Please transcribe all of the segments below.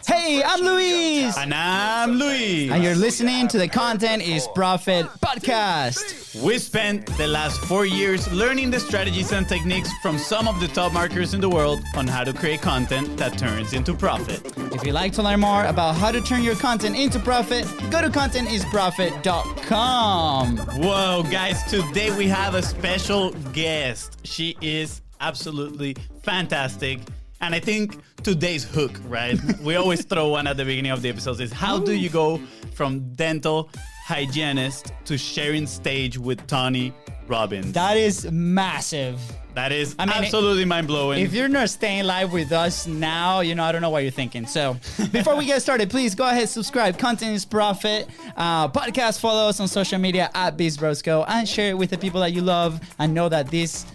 Hey, I'm Luis! And I'm Luis! And you're listening to the Content is Profit podcast. We spent the last 4 years learning the strategies and techniques from some of the top marketers in the world on how to create content that turns into profit. If you'd like to learn more about how to turn your content into profit, go to contentisprofit.com. Whoa, guys, today we have a special guest. She is absolutely fantastic. And I think today's hook, right? We always throw one at the beginning of the episodes is how do you go from dental hygienist to sharing stage with Tony Robbins? That is massive. That is absolutely mind-blowing. If you're not staying live with us now, I don't know what you're thinking. So before we get started, please go ahead, subscribe. Content is Profit. Podcast, follow us on social media at BIZBROS and share it with the people that you love and know that this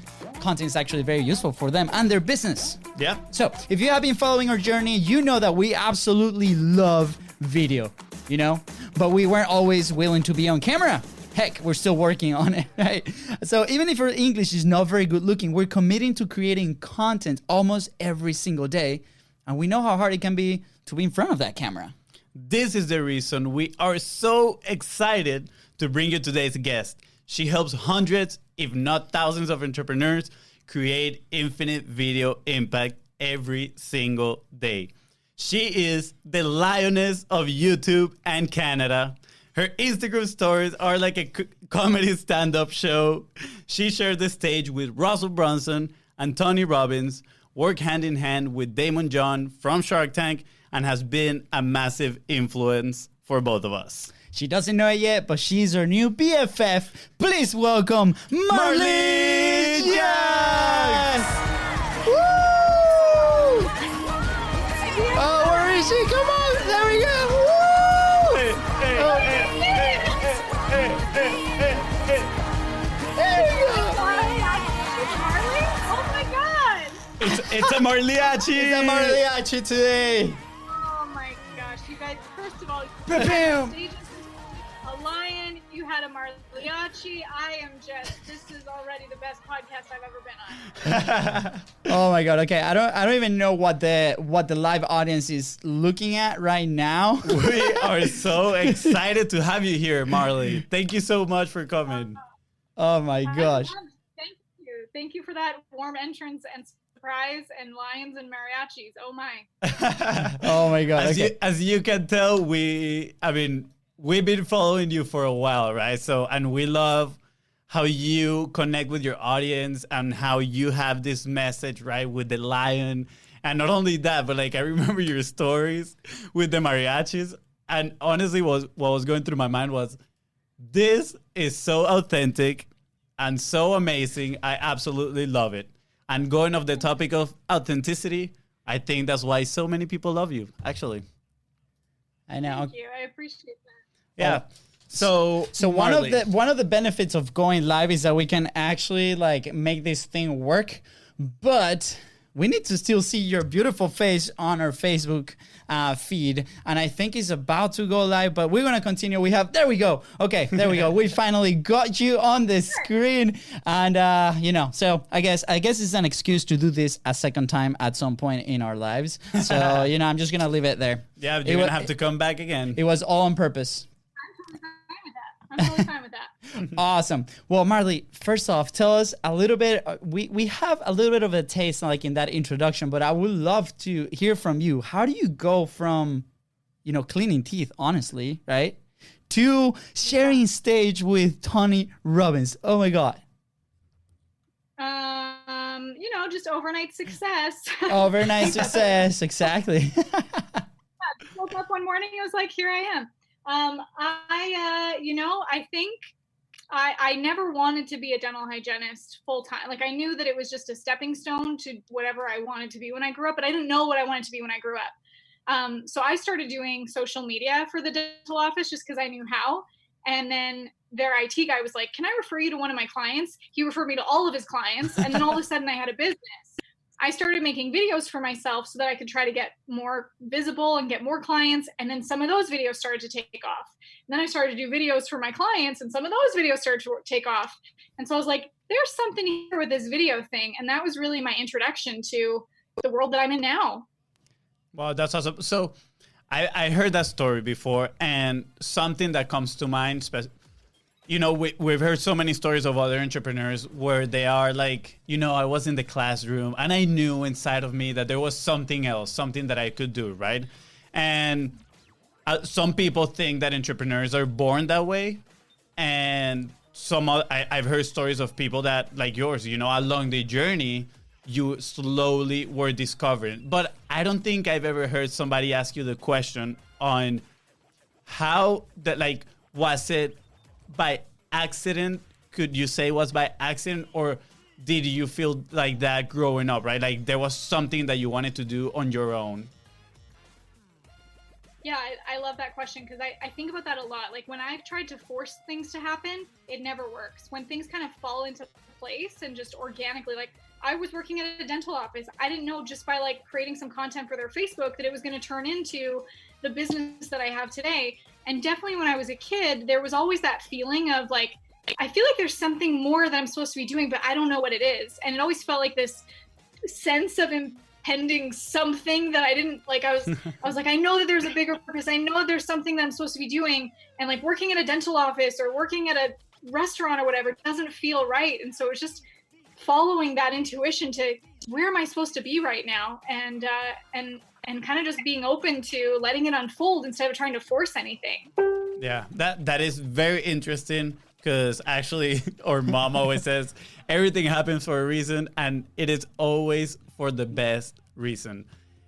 content is actually very useful for them and their business. Yeah. So if you have been following our journey, you know that we absolutely love video, but we weren't always willing to be on camera. Heck, we're still working on it, right? So even if our English is not very good looking, we're committing to creating content almost every single day. And we know how hard it can be to be in front of that camera. This is the reason we are so excited to bring you today's guest. She helps hundreds, if not thousands of entrepreneurs create infinite video impact every single day. She is the lioness of YouTube and Canada. Her Instagram stories are like a comedy stand-up show. She shared the stage with Russell Brunson and Tony Robbins, worked hand in hand with Damon John from Shark Tank, and has been a massive influence for both of us. She doesn't know it yet, but she's her new BFF. Please welcome Marley Jaxx! Woo! Oh, where is she? Come on, there we go. Woo! There we go. Oh my God! It's a mariachi! It's a mariachi today. Oh my gosh, you guys! First of all, Ba-bam. a lion. You had a mariachi. This is already the best podcast I've ever been on. Oh my God. Okay. I don't even know what the live audience is looking at right now. We are so excited to have you here, Marley. Thank you so much for coming. Oh my gosh. Thank you. Thank you for that warm entrance and surprise and lions and mariachis. Oh my. Oh my God. As you can tell, we've been following you for a while, right? And we love how you connect with your audience and how you have this message, right, with the lion. And not only that, but I remember your stories with the mariachis. And honestly, what was going through my mind was, this is so authentic and so amazing. I absolutely love it. And going off the topic of authenticity, I think that's why so many people love you, actually. I know. Thank you. I appreciate that. Yeah. So one of the benefits of going live is that we can actually make this thing work, but we need to still see your beautiful face on our Facebook feed. And I think it's about to go live, but we're going to continue. There we go. Okay, there we go. We finally got you on the screen. And, so I guess it's an excuse to do this a second time at some point in our lives. So, I'm just going to leave it there. Yeah, you're going to have to come back again. It was all on purpose. I'm totally fine with that. Awesome. Well, Marley, first off, tell us a little bit. We have a little bit of a taste in that introduction, but I would love to hear from you. How do you go from, cleaning teeth, honestly, right, to sharing stage with Tony Robbins? Oh my God. Just overnight success. Overnight success, exactly. Woke up one morning, it was like, here I am. I think I never wanted to be a dental hygienist full time. I knew that it was just a stepping stone to whatever I wanted to be when I grew up, but I didn't know what I wanted to be when I grew up. So I started doing social media for the dental office just because I knew how. And then their IT guy was like, can I refer you to one of my clients? He referred me to all of his clients. And then all of a sudden I had a business. I started making videos for myself so that I could try to get more visible and get more clients. And then some of those videos started to take off. And then I started to do videos for my clients and some of those videos started to take off. And so I was like, there's something here with this video thing. And that was really my introduction to the world that I'm in now. Wow, that's awesome. So I heard that story before, and something that comes to mind, we've heard so many stories of other entrepreneurs where they are like, I was in the classroom and I knew inside of me that there was something else, something that I could do, right? And some people think that entrepreneurs are born that way. And I've heard stories of people that, like yours, along the journey, you slowly were discovering. But I don't think I've ever heard somebody ask you the question on how that, like, was it by accident? Could you say it was by accident, or did you feel like that growing up, right? Like there was something that you wanted to do on your own? Yeah, I love that question because I think about that a lot. Like when I've tried to force things to happen, it never works. When things kind of fall into place and just organically, like I was working at a dental office. I didn't know just by like creating some content for their Facebook that it was going to turn into the business that I have today. And definitely when I was a kid, there was always that feeling of like, I feel like there's something more that I'm supposed to be doing, but I don't know what it is. And it always felt like this sense of impending something that I didn't like. I was like, I know that there's a bigger purpose. I know that there's something that I'm supposed to be doing. And like working at a dental office or working at a restaurant or whatever doesn't feel right. And so it's just following that intuition to where am I supposed to be right now? And kind of just being open to letting it unfold instead of trying to force anything. Yeah, that is very interesting because actually our mom always says everything happens for a reason and it is always for the best reason.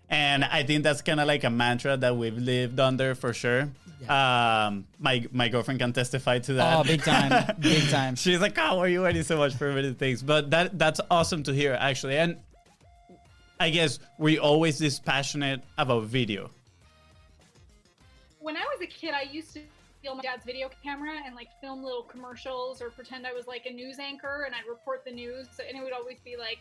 And I think that's kind of like a mantra that we've lived under for sure. Yeah. My girlfriend can testify to that. Oh, big time. Big time. She's like, how are you waiting so much for many things? But that's awesome to hear, actually. And I guess we're always this passionate about video. When I was a kid, I used to steal my dad's video camera and like film little commercials or pretend I was like a news anchor and I'd report the news. And it would always be like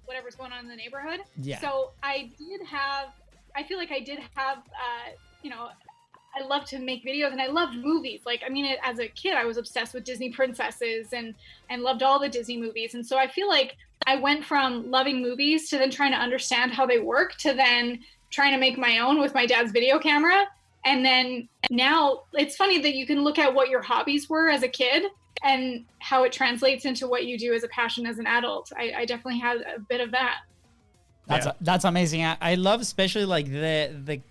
whatever's going on in the neighborhood. Yeah. So I feel like I did have, I love to make videos and I loved movies. Like, I mean, as a kid, I was obsessed with Disney princesses and loved all the Disney movies. And so I feel like I went from loving movies to then trying to understand how they work to then trying to make my own with my dad's video camera. And then now it's funny that you can look at what your hobbies were as a kid and how it translates into what you do as a passion as an adult. I definitely had a bit of that. That's amazing. I love especially like the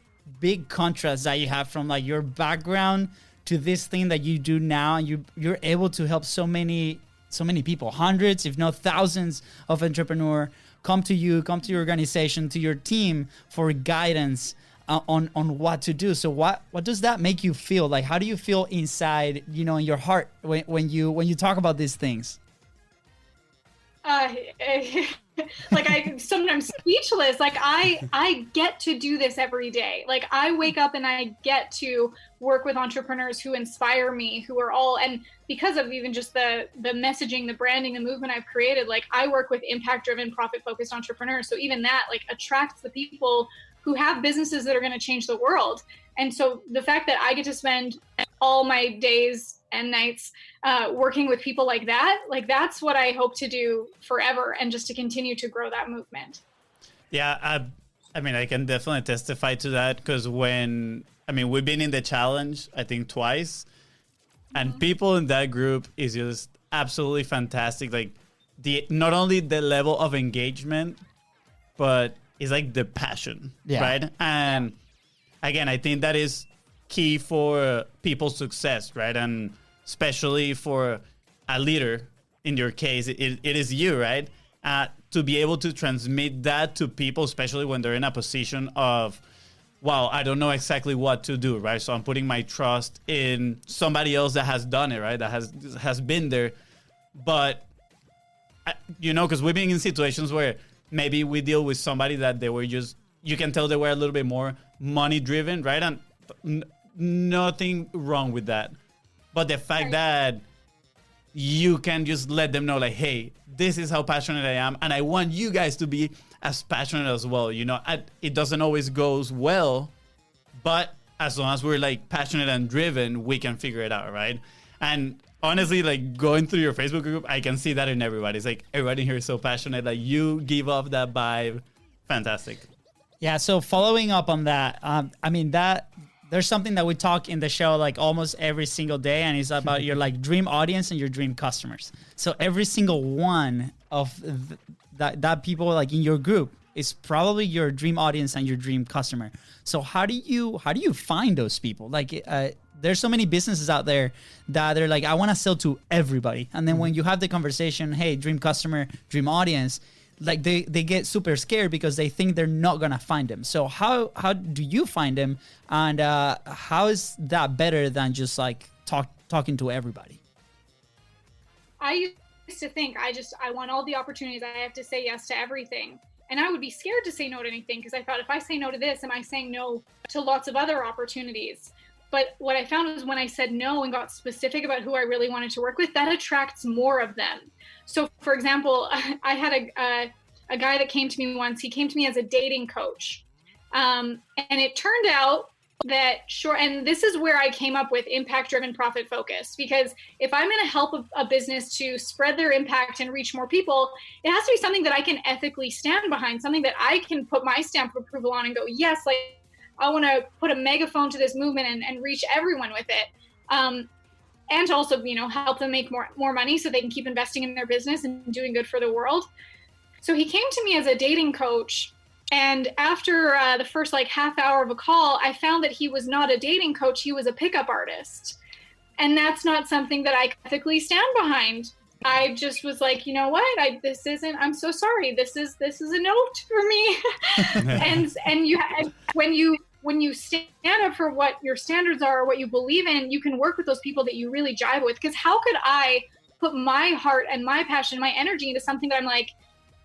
big contrast that you have from like your background to this thing that you do now. And you're able to help so many people, hundreds, if not thousands of entrepreneurs come to you, come to your organization, to your team for guidance on what to do. So what does that make you feel? Like, how do you feel inside, in your heart when you talk about these things? Like I'm sometimes speechless. Like I get to do this every day. Like I wake up and I get to work with entrepreneurs who inspire me, who are all, and because of even just the messaging, the branding, the movement I've created, like I work with impact driven, profit focused entrepreneurs. So even that like attracts the people who have businesses that are going to change the world. And so the fact that I get to spend all my days and nights working with people like that, like that's what I hope to do forever and just to continue to grow that movement. Yeah, I mean, I can definitely testify to that because we've been in the challenge, I think twice, and people in that group is just absolutely fantastic. Like not only the level of engagement, but it's like the passion, right? And again, I think that is key for people's success, right? And especially for a leader, in your case, it is you, right? To be able to transmit that to people, especially when they're in a position of, wow, I don't know exactly what to do, right? So I'm putting my trust in somebody else that has done it, right? That has been there. But, because we've been in situations where maybe we deal with somebody that they were just, you can tell they were a little bit more money driven, right? And nothing wrong with that. But the fact that you can just let them know like, hey, this is how passionate I am. And I want you guys to be as passionate as well. It doesn't always go well, but as long as we're like passionate and driven, we can figure it out, right? And honestly, like going through your Facebook group, I can see that in everybody. It's like everybody here is so passionate. Like you give off that vibe. Fantastic. Yeah. So following up on that, I mean, that there's something that we talk in the show like almost every single day, and it's about your like dream audience and your dream customers. So every single one of that people like in your group is probably your dream audience and your dream customer. So how do you find those people? Like there's so many businesses out there that they're like, I want to sell to everybody. And then when you have the conversation, hey, dream customer, dream audience, like they get super scared because they think they're not going to find them. So how do you find them? And how is that better than just like talking to everybody? I used to think I want all the opportunities. I have to say yes to everything. And I would be scared to say no to anything because I thought if I say no to this, am I saying no to lots of other opportunities? But what I found was when I said no and got specific about who I really wanted to work with, that attracts more of them. So for example, I had a guy that came to me once. He came to me as a dating coach. And it turned out that and this is where I came up with impact-driven, profit-focused, because if I'm going to help a business to spread their impact and reach more people, it has to be something that I can ethically stand behind, something that I can put my stamp of approval on and go, yes, like I want to put a megaphone to this movement and reach everyone with it. And to also, help them make more money so they can keep investing in their business and doing good for the world. So he came to me as a dating coach. And after the first like half hour of a call, I found that he was not a dating coach. He was a pickup artist. And that's not something that I ethically stand behind. I just was like, you know what? I'm so sorry. This is a note for me. and when you stand up for what your standards are, or what you believe in, you can work with those people that you really jive with. Because how could I put my heart and my passion, my energy into something that I'm like,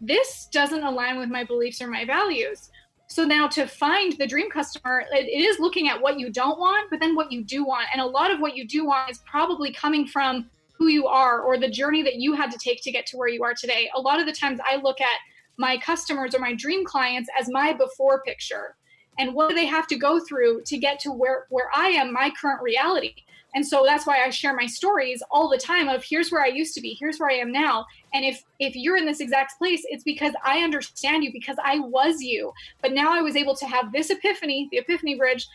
this doesn't align with my beliefs or my values? So now to find the dream customer, it is looking at what you don't want, but then what you do want. And a lot of what you do want is probably coming from who you are or the journey that you had to take to get to where you are today. A lot of the times I look at my customers or my dream clients as my before picture. And what do they have to go through to get to where I am, my current reality? And so that's why I share my stories all the time of here's where I used to be, here's where I am now. And if you're in this exact place, it's because I understand you, because I was you. But now I was able to have this epiphany, the epiphany bridge,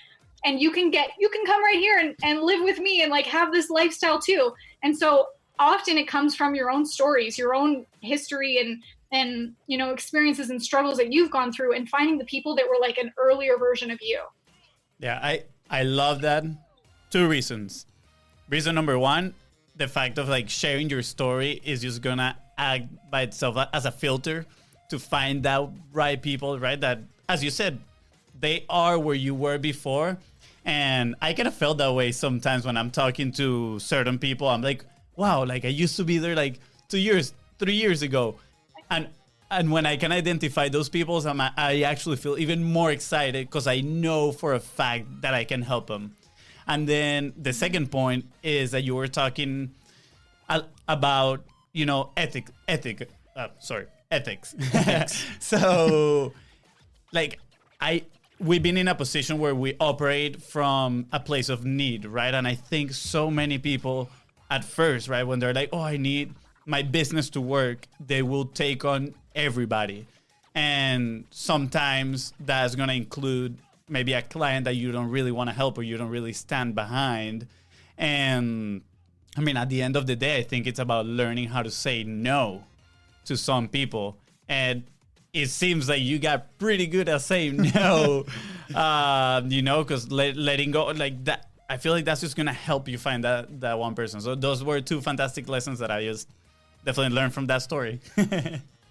and you can come right here and live with me and like have this lifestyle too. And so often it comes from your own stories, your own history and experiences and struggles that you've gone through, and finding the people that were like an earlier version of you. Yeah, I love that. 2 reasons. Reason number 1, the fact of like sharing your story is just gonna act by itself as a filter to find out right people, right? That, as you said, they are where you were before. And I kind of felt that way sometimes when I'm talking to certain people. I'm like, wow, like I used to be there like 2 years, 3 years ago. And when I can identify those people, I actually feel even more excited because I know for a fact that I can help them. And then the second point is that you were talking about, ethics. So, like, we've been in a position where we operate from a place of need, right? And I think so many people at first, right, when they're like, oh, I need my business to work, they will take on everybody. And sometimes that's going to include maybe a client that you don't really want to help or you don't really stand behind. And I mean, at the end of the day, I think it's about learning how to say no to some people. And it seems like you got pretty good at saying no, because letting go like that, I feel like that's just going to help you find that one person. So those were 2 fantastic lessons that I just definitely learned from that story.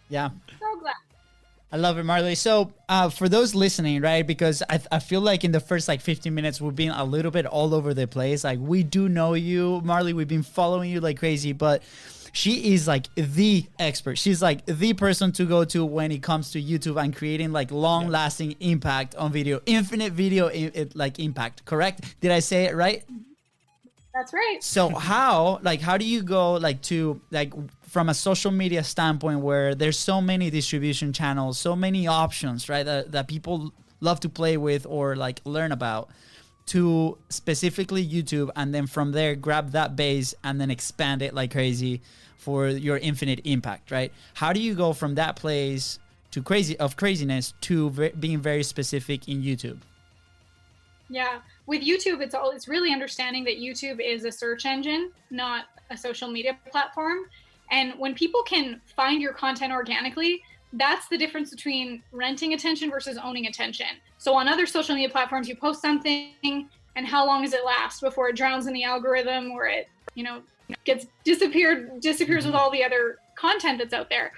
Yeah. So glad. I love it, Marley. So for those listening, right, because I feel like in the first like 15 minutes, we've been a little bit all over the place. Like we do know you, Marley. We've been following you like crazy, but she is like the expert. She's like the person to go to when it comes to YouTube and creating like long-lasting impact on video, infinite video impact. Correct? Did I say it right? That's right. So how do you go like to like from a social media standpoint where there's so many distribution channels, so many options, right, that people love to play with or like learn about, to specifically YouTube, and then from there grab that base and then expand it like crazy for your infinite impact, right? How do you go from that place craziness to being very specific in YouTube? Yeah, with YouTube, it's really understanding that YouTube is a search engine, not a social media platform. And when people can find your content organically, that's the difference between renting attention versus owning attention. So on other social media platforms, you post something, and how long does it last before it drowns in the algorithm, or it, disappears with all the other content that's out there?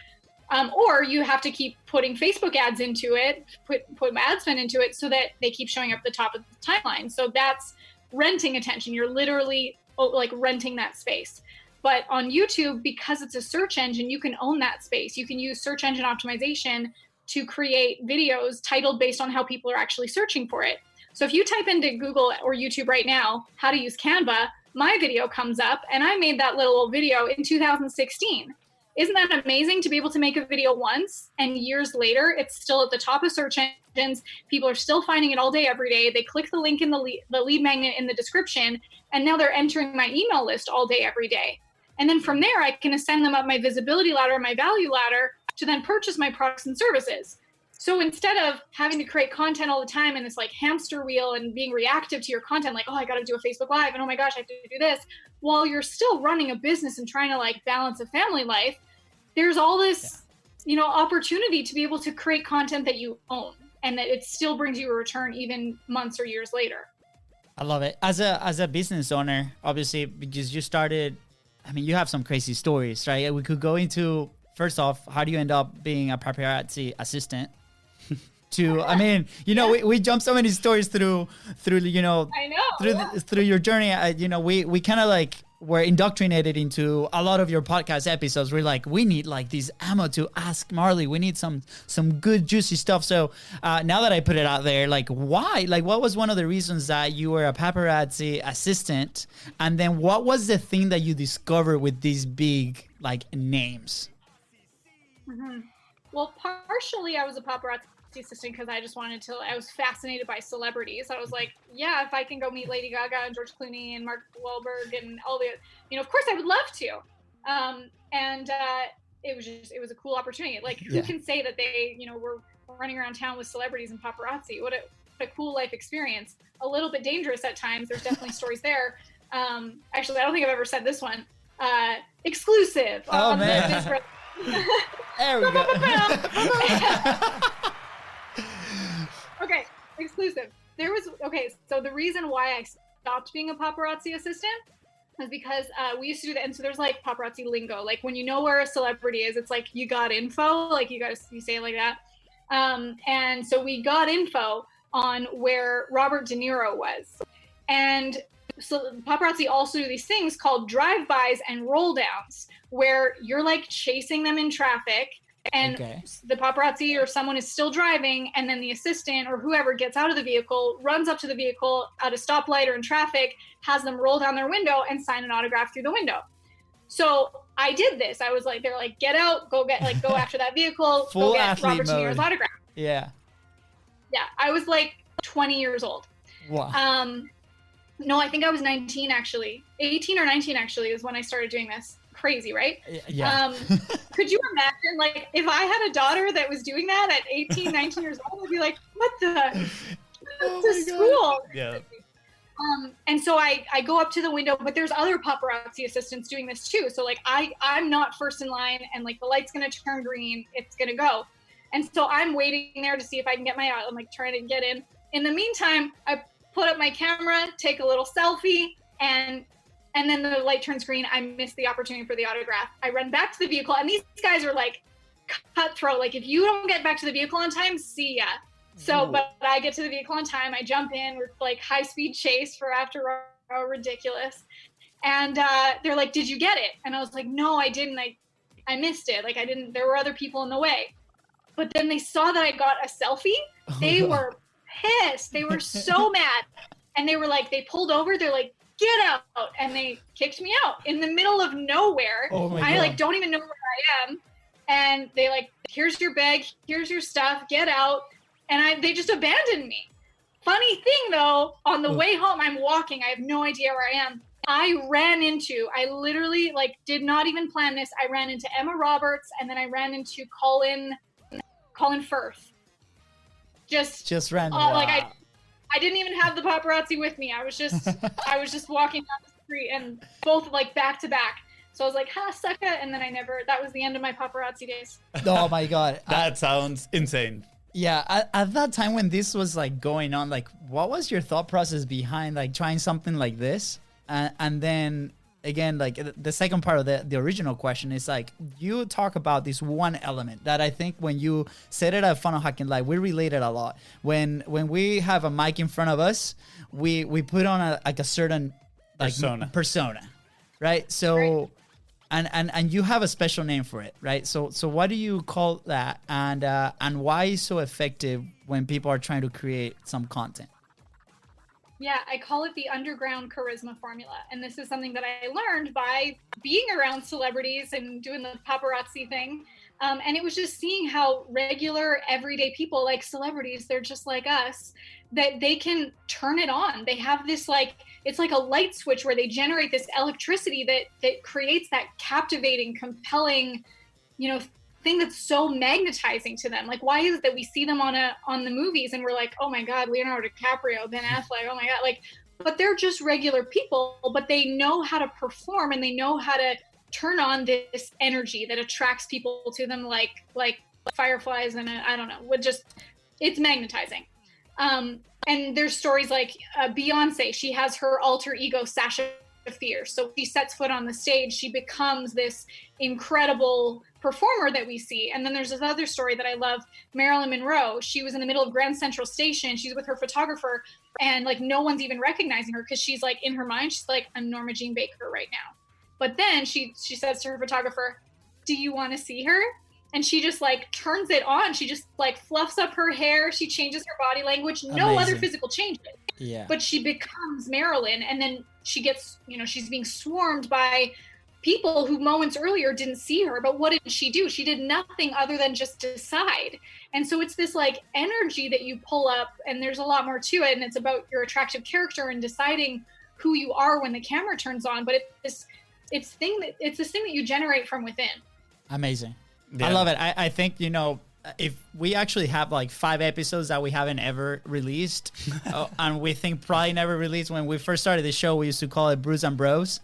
Or you have to keep putting Facebook ads into it, put ad spend into it so that they keep showing up at the top of the timeline. So that's renting attention. You're literally like renting that space. But on YouTube, because it's a search engine, you can own that space. You can use search engine optimization to create videos titled based on how people are actually searching for it. So if you type into Google or YouTube right now, how to use Canva, my video comes up, and I made that little video in 2016. Isn't that amazing to be able to make a video once and years later, it's still at the top of search engines. People are still finding it all day, every day. They click the link in the lead magnet in the description, and now they're entering my email list all day, every day. And then from there, I can ascend them up my visibility ladder, my value ladder, to then purchase my products and services. So instead of having to create content all the time in this like hamster wheel and being reactive to your content, like, oh, I got to do a Facebook Live, and oh my gosh, I have to do this, while you're still running a business and trying to like balance a family life, there's all this, opportunity to be able to create content that you own and that it still brings you a return even months or years later. I love it. As a business owner, obviously, because you started, you have some crazy stories, right? We could go into, first off, how do you end up being a paparazzi assistant? We jumped so many stories through I know. through your journey. We kind of like were indoctrinated into a lot of your podcast episodes. We're like, we need like this ammo to ask Marley. We need some good juicy stuff. So now that I put it out there, like, why? Like, what was one of the reasons that you were a paparazzi assistant? And then what was the thing that you discovered with these big like names? Mm-hmm. Well, partially I was a paparazzi assistant because I was fascinated by celebrities. I was like, yeah, if I can go meet Lady Gaga and George Clooney and Mark Wahlberg and all the, of course I would love to. It was a cool opportunity. Like, who can say that they, were running around town with celebrities and paparazzi? What a cool life experience. A little bit dangerous at times. There's definitely stories there. Actually, I don't think I've ever said this one. Exclusive. Oh, man. There we go. Okay, exclusive. So the reason why I stopped being a paparazzi assistant was because we used to do that. And so there's like paparazzi lingo. Like when you know where a celebrity is, it's like you got info, like you say it like that. And so we got info on where Robert De Niro was. And so paparazzi also do these things called drive-bys and roll-downs, where you're like chasing them in traffic, and the paparazzi or someone is still driving, and then the assistant or whoever gets out of the vehicle, runs up to the vehicle at a stoplight or in traffic, has them roll down their window and sign an autograph through the window. So I did this. I was like, they're like, get out, go after that vehicle, Full go get Robert De mode. Niro's autograph. Yeah. Yeah, I was like 20 years old. Wow. No, I think I was 19 actually. 18 or 19 actually is when I started doing this. Crazy, right? Yeah. Could you imagine, like, if I had a daughter that was doing that at 18, 19 years old, I'd be like, what the? To school. Yeah. And so I go up to the window, but there's other paparazzi assistants doing this too. So like I'm not first in line, and like the light's gonna turn green, it's gonna go. And so I'm waiting there to see if I can get I'm like trying to get in. In the meantime, I put up my camera, take a little selfie, and then the light turns green. I miss the opportunity for the autograph. I run back to the vehicle, and these guys are like cutthroat. Like, if you don't get back to the vehicle on time, see ya. So, but I get to the vehicle on time. I jump in with like high speed chase for after hour, ridiculous. And they're like, "Did you get it?" And I was like, "No, I didn't. I missed it. Like, I didn't. There were other people in the way." But then they saw that I got a selfie. They were pissed. They were so mad, and they were like, they pulled over. They're like, "Get out!" And they kicked me out in the middle of nowhere. Oh my I God. like don't even know where I am. And they like, "Here's your bag. Here's your stuff. Get out." And they just abandoned me. Funny thing though, on the way home, I'm walking. I have no idea where I am. I literally like did not even plan this. I ran into Emma Roberts, and then I ran into Colin Colin Firth. Just random. Like I didn't even have the paparazzi with me. I was just walking down the street and both like back to back. So I was like, ha, sucka. And then that was the end of my paparazzi days. Oh my God. That sounds insane. Yeah. At that time when this was like going on, like what was your thought process behind like trying something like this? And then again, like the second part of the original question is like, you talk about this one element that I think when you said it at Funnel Hacking Live, we related a lot. When we have a mic in front of us, we put on a certain like persona, right? So, right. And you have a special name for it, right? So what do you call that? And why is it so effective when people are trying to create some content? Yeah, I call it the underground charisma formula. And this is something that I learned by being around celebrities and doing the paparazzi thing. And it was just seeing how regular, everyday people like celebrities, they're just like us, that they can turn it on. They have this like, it's like a light switch where they generate this electricity that creates that captivating, compelling, thing that's so magnetizing to them. Like, why is it that we see them on the movies and we're like, oh my God, Leonardo DiCaprio, Ben Affleck, oh my God, like, but they're just regular people, but they know how to perform and they know how to turn on this energy that attracts people to them like fireflies and I don't know, it's magnetizing. And there's stories like Beyonce, she has her alter ego, Sasha Fierce. So she sets foot on the stage, she becomes this incredible performer that we see. And then there's this other story that I love, Marilyn Monroe. She was in the middle of Grand Central Station. She's with her photographer and like no one's even recognizing her because she's like in her mind, she's like, I'm Norma Jean Baker right now. But then she says to her photographer, do you want to see her? And she just like turns it on. She just like fluffs up her hair. She changes her body language. No other physical changes. Yeah. But she becomes Marilyn. And then she gets, she's being swarmed by people who moments earlier didn't see her. But what did she do? She did nothing other than just decide. And so it's this like energy that you pull up, and there's a lot more to it. And it's about your attractive character and deciding who you are when the camera turns on. But it's this thing that you generate from within. Amazing. Yeah. I love it. I think, if we actually have like 5 episodes that we haven't ever released, and we think probably never released. When we first started the show, we used to call it Brews and Bros.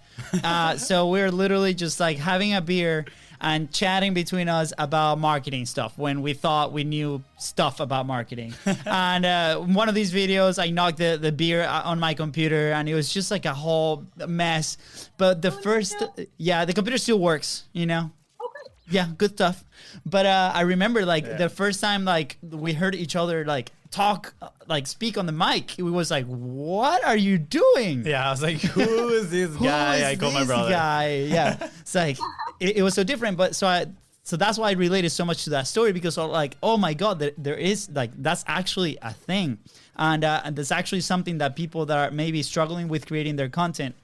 So we're literally just like having a beer and chatting between us about marketing stuff when we thought we knew stuff about marketing. And one of these videos, I knocked the beer on my computer and it was just like a whole mess. But the computer still works, Yeah, good stuff. But I remember the first time like we heard each other like talk, like speak on the mic, it was like, what are you doing? Yeah, I was like, who is this guy? I call my brother. Yeah, it's like it was so different. But so that's why I related so much to that story, because like, oh my God, there is like, that's actually a thing. And there's actually something that people that are maybe struggling with creating their content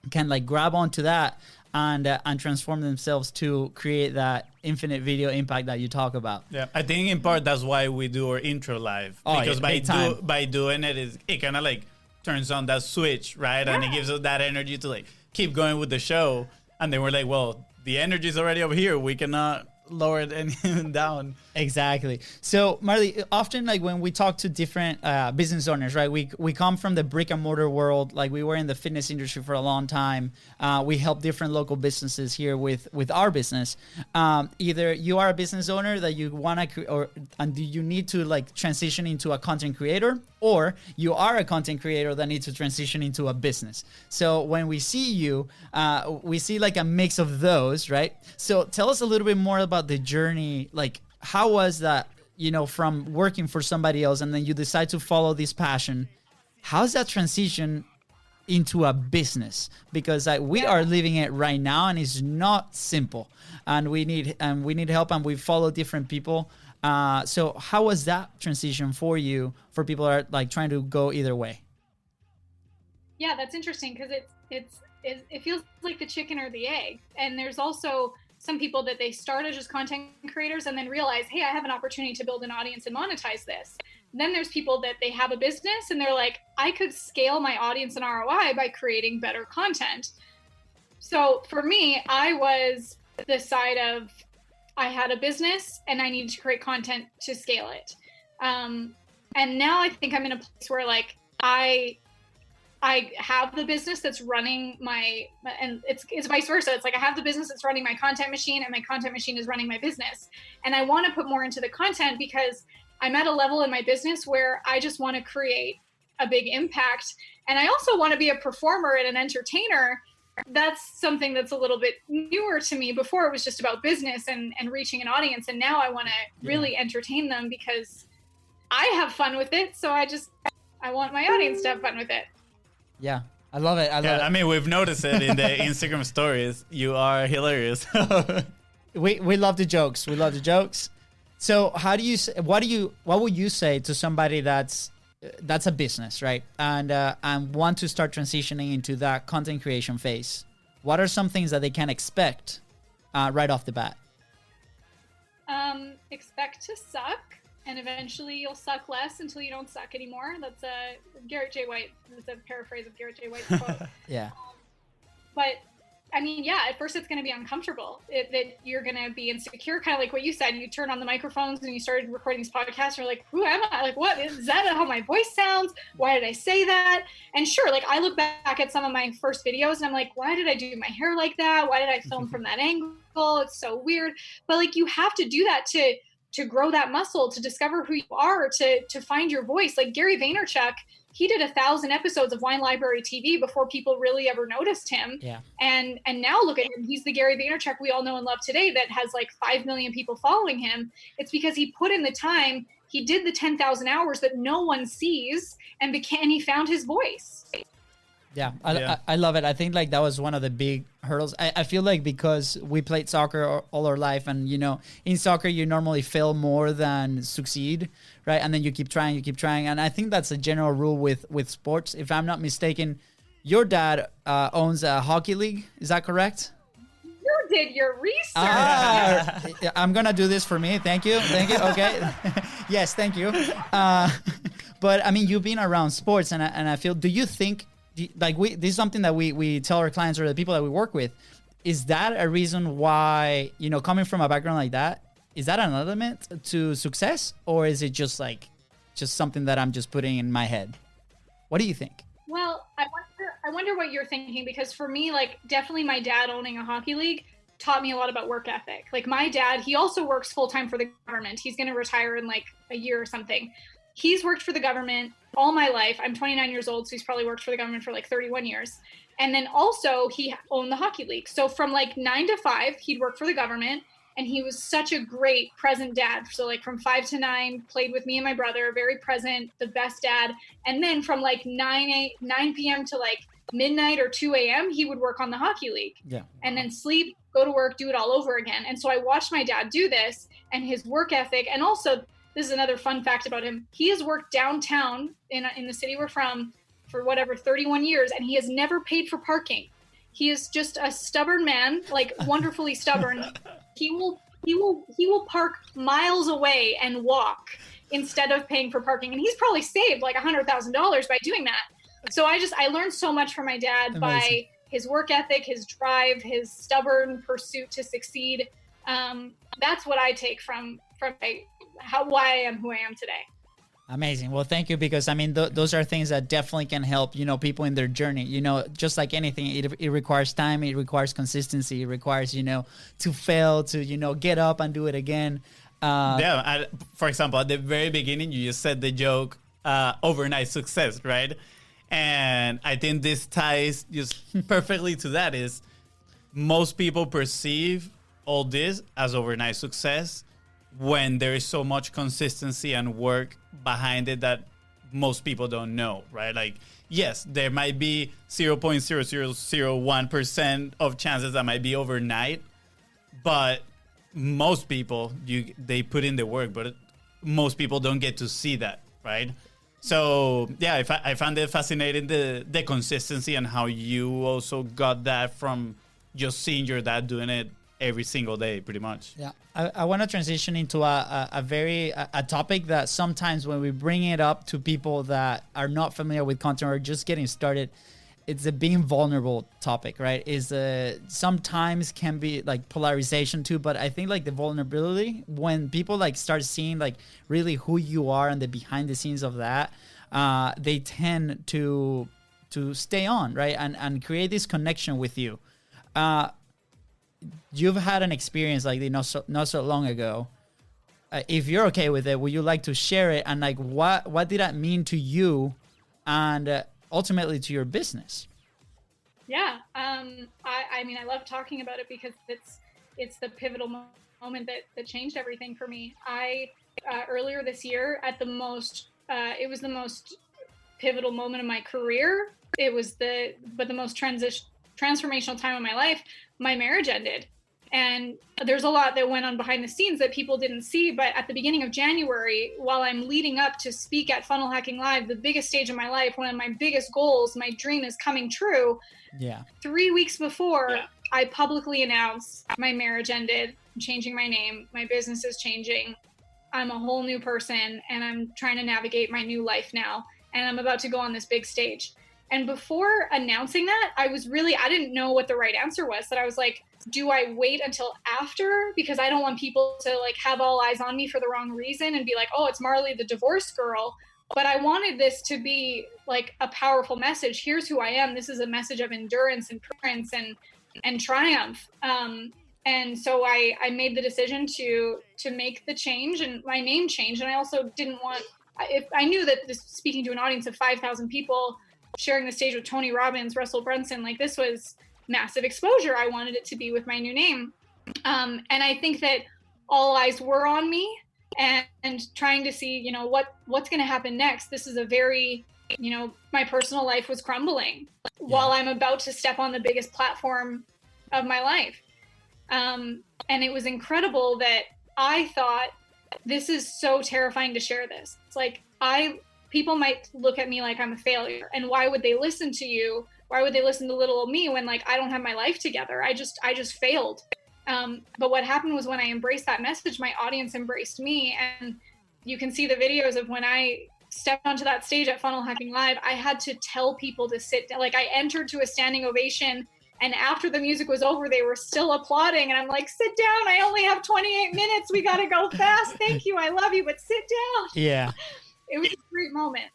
can like grab onto that and transform themselves to create that infinite video impact that you talk about. Yeah, I think in part that's why we do our intro live, because by doing it, it kind of like turns on that switch, right? And it gives us that energy to like keep going with the show. And then we're like, well, the energy is already over here. We cannot lower it any down. Exactly. So Marley, often like when we talk to different business owners, right? We come from the brick and mortar world. Like we were in the fitness industry for a long time. We help different local businesses here with our business. Either you are a business owner that you want to, and you need to like transition into a content creator, or you are a content creator that needs to transition into a business. So when we see you, we see like a mix of those, right? So tell us a little bit more about the journey. Like, how was that, from working for somebody else and then you decide to follow this passion? How's that transition into a business? Because we are living it right now and it's not simple, and we need help, and we follow different people. So how was that transition for you, for people that are like trying to go either way? Yeah, that's interesting, because it feels like the chicken or the egg. And there's also some people that they start as just content creators and then realize, hey, I have an opportunity to build an audience and monetize this. Then there's people that they have a business and they're like, I could scale my audience and ROI by creating better content. So for me, I was the side of, I had a business and I needed to create content to scale it. And now I think I'm in a place where like I have the business that's running my, and it's vice versa. It's like I have the business that's running my content machine and my content machine is running my business. And I want to put more into the content because I'm at a level in my business where I just want to create a big impact. And I also want to be a performer and an entertainer. That's something that's a little bit newer to me. Before it was just about business and reaching an audience. And now I want to really entertain them because I have fun with it. So I want my audience to have fun with it. Yeah, I love it. I love it. I mean, we've noticed it in the Instagram stories. You are hilarious. We love the jokes. We love the jokes. So how do you what would you say to somebody that's a business, right? And want to start transitioning into that content creation phase? What are some things that they can expect right off the bat? Expect to suck. And eventually you'll suck less until you don't suck anymore. That's a Garrett J. White. That's a paraphrase of Garrett J. White's quote. Yeah. But I mean, yeah, at first it's going to be uncomfortable. That you're going to be insecure, kind of like what you said. You turn on the microphones and you started recording these podcasts. You're like, who am I? Like, what is that? How my voice sounds? Why did I say that? And sure, like I look back at some of my first videos and I'm like, why did I do my hair like that? Why did I film from that angle? It's so weird. But like, you have to do that to grow that muscle, to discover who you are, to find your voice. Like Gary Vaynerchuk, he did 1,000 episodes of Wine Library TV before people really ever noticed him. Yeah. And now look at him. He's the Gary Vaynerchuk we all know and love today that has like 5 million people following him. It's because he put in the time. He did the 10,000 hours that no one sees and he found his voice. Yeah, I love it. I think like that was one of the big hurdles. I feel like because we played soccer all our life, and you know, in soccer you normally fail more than succeed, right? And then you keep trying, and I think that's a general rule with sports. If I'm not mistaken, your dad owns a hockey league. Is that correct? You did your research. I'm gonna do this for me. Thank you. Okay. Yes, thank you. But I mean, you've been around sports, and I feel. Do you think? Like this is something that we tell our clients or the people that we work with. Is that a reason why, you know, coming from a background like that, is that an element to success, or is it just something that I'm just putting in my head? What do you think? Well, I wonder what you're thinking, because for me, like definitely my dad owning a hockey league taught me a lot about work ethic. Like my dad, he also works full time for the government. He's going to retire in like a year or something. He's worked for the government all my life. I'm 29 years old, so he's probably worked for the government for like 31 years. And then also he owned the hockey league. So from like 9 to 5, he'd work for the government, and he was such a great present dad. So like from 5 to 9, played with me and my brother, very present, the best dad. And then from like 9 p.m. to like midnight or 2 a.m., he would work on the hockey league. Yeah. And then sleep, go to work, do it all over again. And so I watched my dad do this, and his work ethic, and also this is another fun fact about him. He has worked downtown in the city we're from for 31 years, and he has never paid for parking. He is just a stubborn man, like wonderfully stubborn. He will park miles away and walk instead of paying for parking. And he's probably saved like $100,000 by doing that. So I learned so much from my dad. Amazing. By his work ethic, his drive, his stubborn pursuit to succeed. That's what I take from why I am who I am today. Amazing. Well, thank you, because I mean, those are things that definitely can help, you know, people in their journey. You know, just like anything, it requires time, it requires consistency, it requires, you know, to fail, to, you know, get up and do it again. For example, at the very beginning, you just said the joke, overnight success, right? And I think this ties just perfectly to that. Is most people perceive all this as overnight success when there is so much consistency and work behind it that most people don't know, right? Like, yes, there might be 0.0001% of chances that might be overnight, but most people, they put in the work, but most people don't get to see that, right? So, yeah, I found it fascinating, the consistency, and how you also got that from just seeing your dad doing it every single day, pretty much. Yeah, I want to transition into a topic that sometimes when we bring it up to people that are not familiar with content or just getting started, it's a being vulnerable topic, right? Is sometimes can be like polarization too, but I think like the vulnerability, when people like start seeing like really who you are and the behind the scenes of that, they tend to stay on, right? And create this connection with you. You've had an experience like not so long ago. If you're okay with it, would you like to share it? And like, what did that mean to you, and ultimately to your business? Yeah, I mean, I love talking about it because it's the pivotal moment that changed everything for me. I earlier this year, it was the most pivotal moment of my career. It was the most transformational time of my life. My marriage ended. And there's a lot that went on behind the scenes that people didn't see. But at the beginning of January, while I'm leading up to speak at Funnel Hacking Live, the biggest stage of my life, one of my biggest goals, my dream is coming true. Yeah. 3 weeks before, I publicly announced my marriage ended. I'm changing my name. My business is changing. I'm a whole new person, and I'm trying to navigate my new life now. And I'm about to go on this big stage. And before announcing that, I didn't know what the right answer was. That I was like, do I wait until after? Because I don't want people to like have all eyes on me for the wrong reason and be like, oh, it's Marley, the divorced girl. But I wanted this to be like a powerful message. Here's who I am. This is a message of endurance and perseverance and triumph. And so I made the decision to make the change and my name changed. And I also didn't want, if I knew that this, speaking to an audience of 5,000 people, sharing the stage with Tony Robbins, Russell Brunson, like this was massive exposure. I wanted it to be with my new name. And I think that all eyes were on me and trying to see, what's going to happen next. This is a very, my personal life was crumbling while I'm about to step on the biggest platform of my life. And it was incredible that I thought, this is so terrifying to share this. It's like, people might look at me like I'm a failure, and why would they listen to you? Why would they listen to little old me when like I don't have my life together? I just failed. But what happened was when I embraced that message, my audience embraced me, and you can see the videos of when I stepped onto that stage at Funnel Hacking Live. I had to tell people to sit down. Like I entered to a standing ovation, and after the music was over, they were still applauding, and I'm like, sit down. I only have 28 minutes. We got to go fast. Thank you. I love you, but sit down. Yeah. It was a great moment.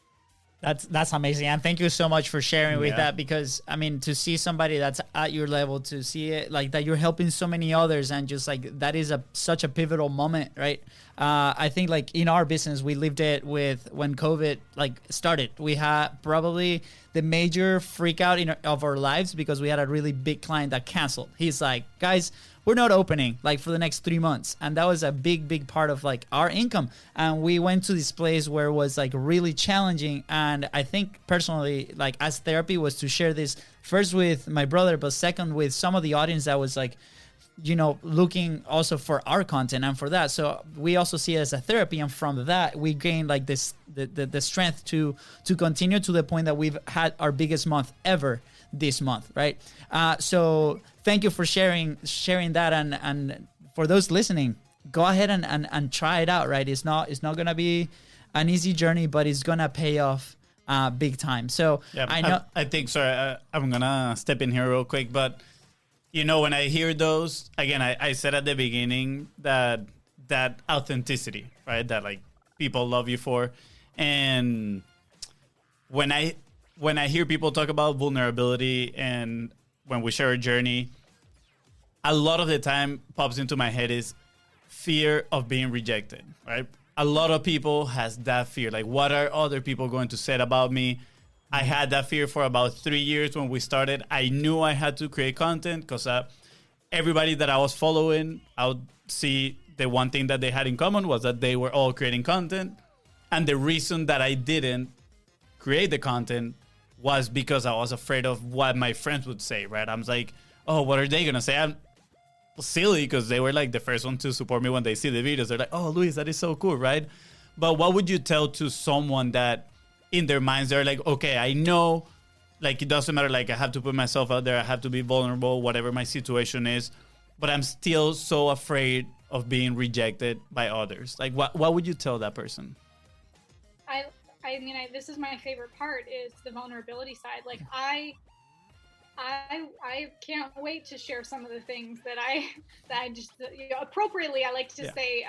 That's amazing. And thank you so much for sharing with that, because I mean, to see somebody that's at your level, to see it like that, you're helping so many others, and just like that is such a pivotal moment, right? I think like in our business, we lived it with when COVID like started. We had probably the major freak out of our lives because we had a really big client that canceled. He's like, guys, we're not opening like for the next 3 months. And that was a big part of like our income. And we went to this place where it was like really challenging. And I think personally, like as therapy, was to share this first with my brother, but second with some of the audience that was like, looking also for our content and for that. So we also see it as a therapy. And from that, we gain like this, the strength to continue to the point that we've had our biggest month ever this month. Right. So thank you for sharing that. And for those listening, go ahead and try it out. Right. It's not going to be an easy journey, but it's going to pay off big time. So yeah, I know, I think, sorry, I'm going to step in here real quick, but when I hear those, again, I said at the beginning that authenticity, right? That like people love you for. And when I hear people talk about vulnerability and when we share a journey, a lot of the time pops into my head is fear of being rejected, right? A lot of people has that fear. Like, what are other people going to say about me? I had that fear for about 3 years when we started. I knew I had to create content because everybody that I was following, I would see the one thing that they had in common was that they were all creating content. And the reason that I didn't create the content was because I was afraid of what my friends would say, right? I was like, oh, what are they going to say? I'm silly because they were like the first one to support me when they see the videos. They're like, oh, Luis, that is so cool, right? But what would you tell to someone that in their minds, they're like, okay, I know, like, it doesn't matter, like, I have to put myself out there, I have to be vulnerable, whatever my situation is, but I'm still so afraid of being rejected by others. Like, what would you tell that person? I mean, this is my favorite part, is the vulnerability side. Like, I I can't wait to share some of the things that I just appropriately I like to say.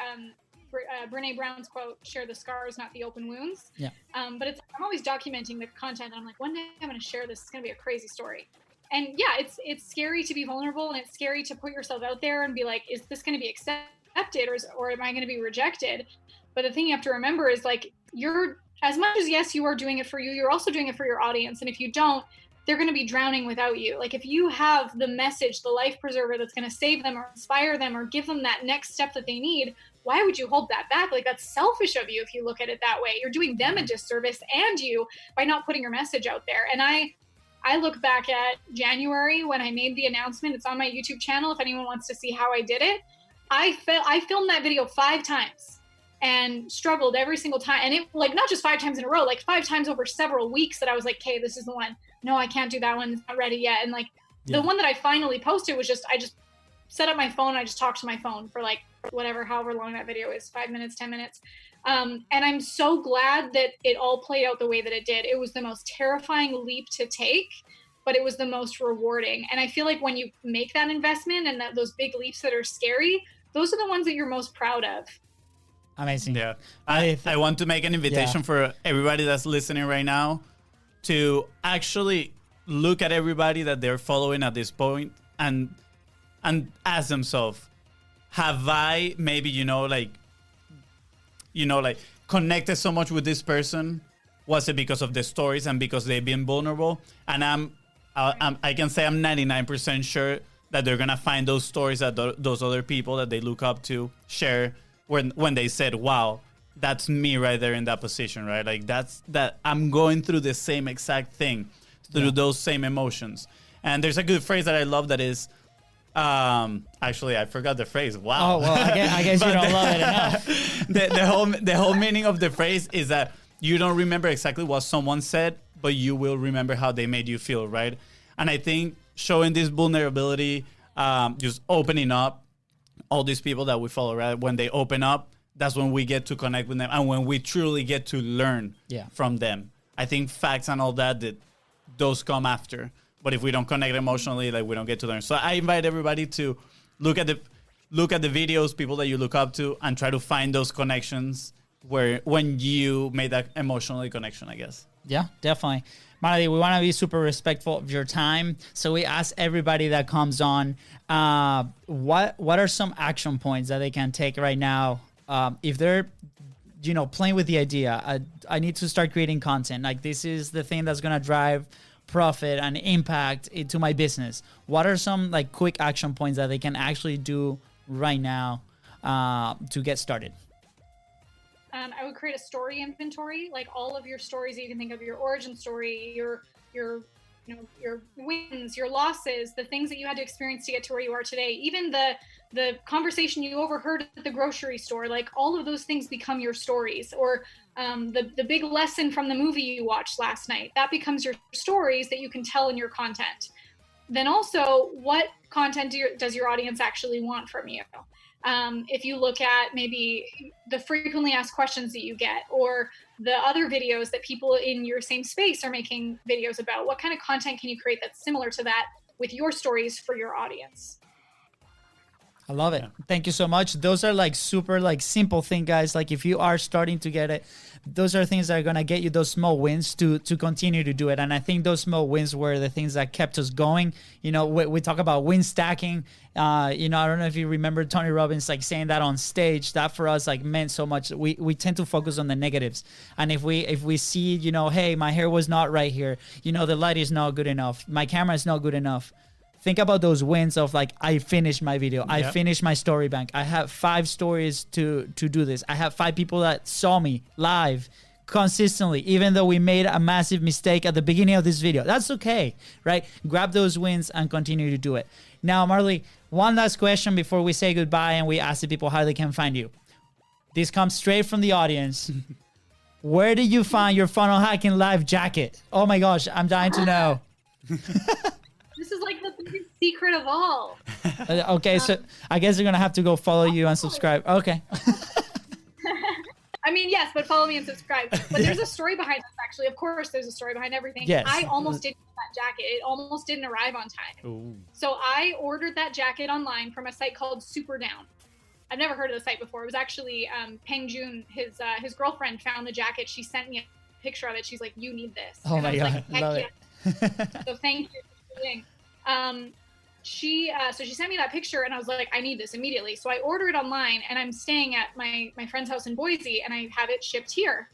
Brene Brown's quote: "Share the scars, not the open wounds." Yeah. But I'm always documenting the content. And I'm like, one day I'm going to share this. It's going to be a crazy story. And yeah, it's scary to be vulnerable, and it's scary to put yourself out there and be like, is this going to be accepted, or am I going to be rejected? But the thing you have to remember is, like, you're, as much as yes, you are doing it for you, you're also doing it for your audience. And if you don't, they're going to be drowning without you. Like, if you have the message, the life preserver that's going to save them or inspire them or give them that next step that they need, why would you hold that back? Like, that's selfish of you if you look at it that way. You're doing them a disservice and you by not putting your message out there. And I look back at January when I made the announcement. It's on my YouTube channel if anyone wants to see how I did it. I filmed that video 5 times and struggled every single time. And it, like, not just 5 times in a row, like 5 times over several weeks that I was like, okay, this is the one. No, I can't do that one. It's not ready yet. And like the one that I finally posted was I just set up my phone and I just talked to my phone for like however long that video is, 5 minutes, 10 minutes. And I'm so glad that it all played out the way that it did. It was the most terrifying leap to take, but it was the most rewarding. And I feel like when you make that investment and those big leaps that are scary, those are the ones that you're most proud of. Amazing. Yeah. I want to make an invitation for everybody that's listening right now to actually look at everybody that they're following at this point and ask themselves, have I maybe, connected so much with this person? Was it because of the stories and because they've been vulnerable? And I can say I'm 99% sure that they're going to find those stories that those other people that they look up to share when they said, wow, that's me right there in that position, right? Like that I'm going through the same exact thing, through those same emotions. And there's a good phrase that I love that is, actually, I forgot the phrase. Wow. Oh, well, I guess you don't love it enough. the whole meaning of the phrase is that you don't remember exactly what someone said, but you will remember how they made you feel, right? And I think showing this vulnerability, just opening up, all these people that we follow, right? When they open up, that's when we get to connect with them and when we truly get to learn from them. I think facts and all that those come after. But if we don't connect emotionally, like, we don't get to learn. So I invite everybody to look at the videos, people that you look up to, and try to find those connections when you made that emotional connection, I guess. Yeah, definitely. Marley, we want to be super respectful of your time. So we ask everybody that comes on, what are some action points that they can take right now? If they're, playing with the idea, I need to start creating content. Like, this is the thing that's going to drive profit and impact into my business. What are some like quick action points that they can actually do right now to get started? I would create a story inventory, like all of your stories that you can think of, your origin story, your wins, your losses, the things that you had to experience to get to where you are today, even the conversation you overheard at the grocery store, like all of those things become your stories, or the big lesson from the movie you watched last night, that becomes your stories that you can tell in your content. Then also, what content does your audience actually want from you? If you look at maybe the frequently asked questions that you get, or the other videos that people in your same space are making videos about, what kind of content can you create that's similar to that with your stories for your audience? I love it. Thank you so much. Those are like super like simple thing, guys. Like, if you are starting to get it, those are things that are going to get you those small wins to continue to do it. And I think those small wins were the things that kept us going. We talk about win stacking. I don't know if you remember Tony Robbins like saying that on stage. That for us like meant so much. We tend to focus on the negatives. And if we see, hey, my hair was not right here. The light is not good enough. My camera is not good enough. Think about those wins of like, I finished my video. I finished my story bank. I have 5 stories to do this. I have 5 people that saw me live consistently, even though we made a massive mistake at the beginning of this video. That's okay, right? Grab those wins and continue to do it. Now, Marley, one last question before we say goodbye and we ask the people how they can find you. This comes straight from the audience. Where did you find your funnel hacking live jacket? Oh my gosh, I'm dying to know. This is like the biggest secret of all. Okay, so I guess you're going to have to go follow you and subscribe. Okay. I mean, yes, but follow me and subscribe. But there's a story behind this, actually. Of course, there's a story behind everything. Yes. I almost didn't get that jacket. It almost didn't arrive on time. Ooh. So I ordered that jacket online from a site called Super Down. I've never heard of the site before. It was actually Peng Jun, his girlfriend, found the jacket. She sent me a picture of it. She's like, "You need this." Oh and my I was God, like, "Heck love yeah." it. So thank you for doing. She sent me that picture, and I was like, "I need this immediately." So I ordered it online, and I'm staying at my friend's house in Boise, and I have it shipped here.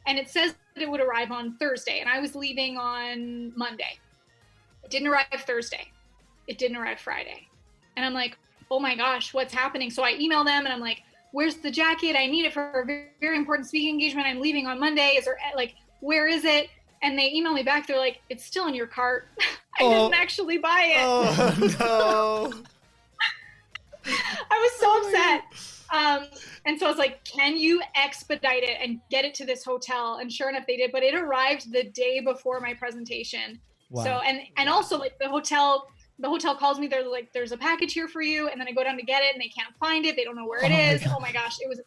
And it says that it would arrive on Thursday, and I was leaving on Monday. It didn't arrive Thursday. It didn't arrive Friday. And I'm like, oh my gosh, what's happening? So I email them, and I'm like, where's the jacket? I need it for a very, very important speaking engagement. I'm leaving on Monday. Is there, like, where is it? And they email me back. They're like, it's still in your cart. I didn't actually buy it. Oh, no. I was so upset. And so I was like, can you expedite it and get it to this hotel? And sure enough, they did. But it arrived the day before my presentation. Wow. So, and also, like, the hotel calls me. They're like, there's a package here for you. And then I go down to get it, and they can't find it. They don't know where it is. Oh my gosh. It was,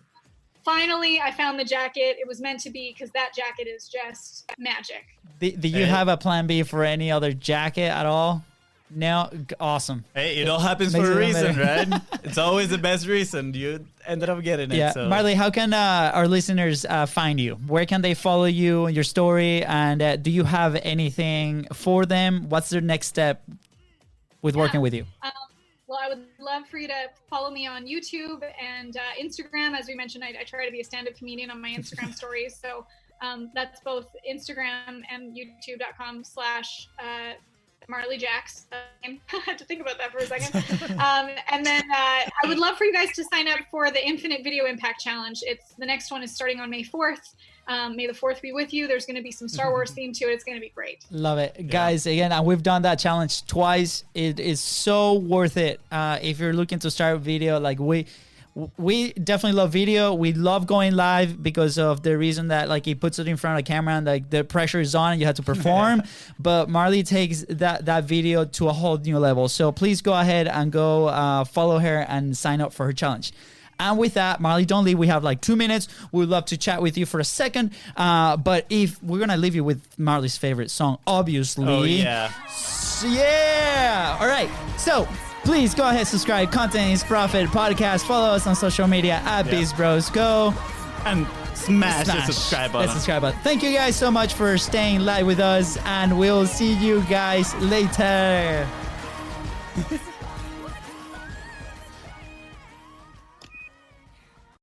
finally, I found the jacket. It was meant to be, because that jacket is just magic. Do you have a plan B for any other jacket at all? No? Awesome. Hey, it all happens Makes for a it reason, better. right? It's always the best reason. You ended up getting it. Yeah, So. Marley, how can our listeners find you? Where can they follow you, your story, and do you have anything for them? What's their next step with working with you? Well, I would love for you to follow me on YouTube and Instagram. As we mentioned, I try to be a stand-up comedian on my Instagram stories. So that's both Instagram and YouTube.com/ Marley Jaxx. I had to think about that for a second. And then I would love for you guys to sign up for the Infinite Video Impact Challenge. The next one is starting on May 4th. May the 4th be with you. There's going to be some Star Wars theme to it. It's going to be great. Love it. Guys, again, and we've done that challenge twice. It is so worth it. If you're looking to start video, like we definitely love video. We love going live because of the reason that, like, he puts it in front of the camera and, like, the pressure is on and you have to perform. But Marley takes that video to a whole new level. So please go ahead and go follow her and sign up for her challenge. And with that, Marley, don't leave. We have like 2 minutes. We'd love to chat with you for a second. But if we're going to leave you with Marley's favorite song, obviously. Oh, yeah. Yeah. All right. So please go ahead, subscribe. Content is Profit Podcast. Follow us on social media at BIZBROS. Go. And smash the subscribe button. Subscribe button. Thank you guys so much for staying live with us. And we'll see you guys later.